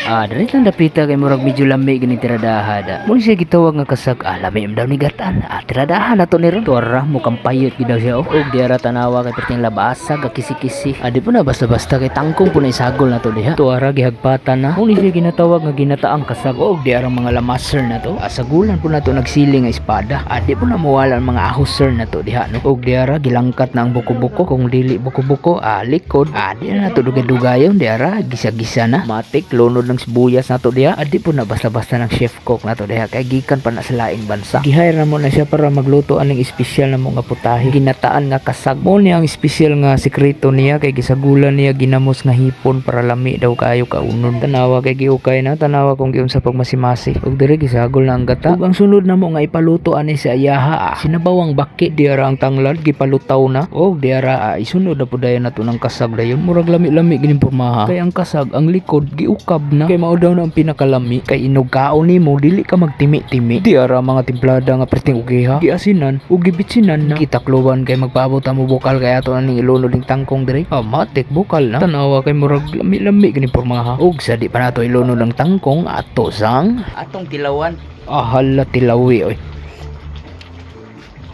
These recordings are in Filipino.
Dali lang dapita kay murag medyo lami gini tiradaha. Muna siya gitawag nga kasag, lami daw ni gatan. Tiradaha na to ni ron. Tuwara mo kampayot gidaw siya. Og diara tanawa kay perting labasa, kisi-kisi. Di po na basta-basta kay tangkong po na isagol na to diha. Tuwara gihagpatan na. Muna siya ginatawag nga ginataang kasag. Og diara mga lamaser na to. Sagulan po na to nagsiling nga espada. Di po na mawala ang mga ahuser na to diha. No? Og diara gilangkat na ang buko-buko. Kung dili buko-buko, likod. Di na to dugay-dugayon. Diara gisa-gisa na. Matik, lunod ng sibuyas na to diha. Di po na basta-basta ng chef cook na to diha. Kaya gikan pa na sa laing bansa. Gihire na mo na siya para magluto aning espesyal na mga putahe. Ginataan nga kasag. Mo niya ang espesyal nga sekreto niya. Kay gisagulan niya ginamos nga hipon para lami daw kayo kaunon. Tanawa kay giukay na. Tanawa kung giun sa pagmasimasi. Og dire gisagol na ang gata. Ug ang sunod na mo nga ipaluto ani sa ayaha. Sinabawang baki diara ang tanglad gipalutaw na. Og diara isunod na po dayon nato ng kasag dayon. Murag lami-lami gining pormaha. Kay ang kasag ang likod giukab na. Kay mao daw na ang pinakalami. Kay inog kaon nimo dili ka magtimi-timi. Diara mga timplada nga perting ugiha. Giasinan ug gibitsinan na. Gitakloban kay magpaabot mo bukal kay ato ning ilunod ning tangkong dire. Matik bukal na. Tanawa kay murag lami-lami gining pormaha. Ug sa di pa nato ilunod ang tangkong ato sang atong tilawan. Hala tilawi oy.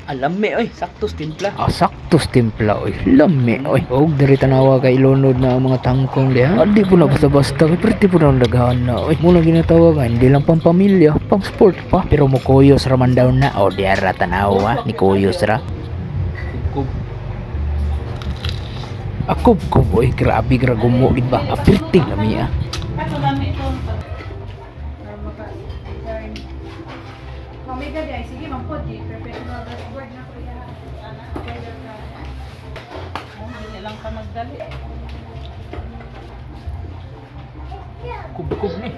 Lami oy, saktos timpla. Saktos timpla oy. Lami oy. Og diri tanawa kay ilunod na ang mga tangkong diha. Di po na basta-basta kay perti po na daghan na oy. Muna ginatawagan hindi lang pang pamilya, pang sport pa. Pero mo kuyos ra man daw na. Diara tanawa ni kuyos ra. Ako boy, grabe gra gumo di ba? Perti lami Mamega di ay sige mampod di professional dashboard na kuya. Hindi lang ka magdali. Kub ni.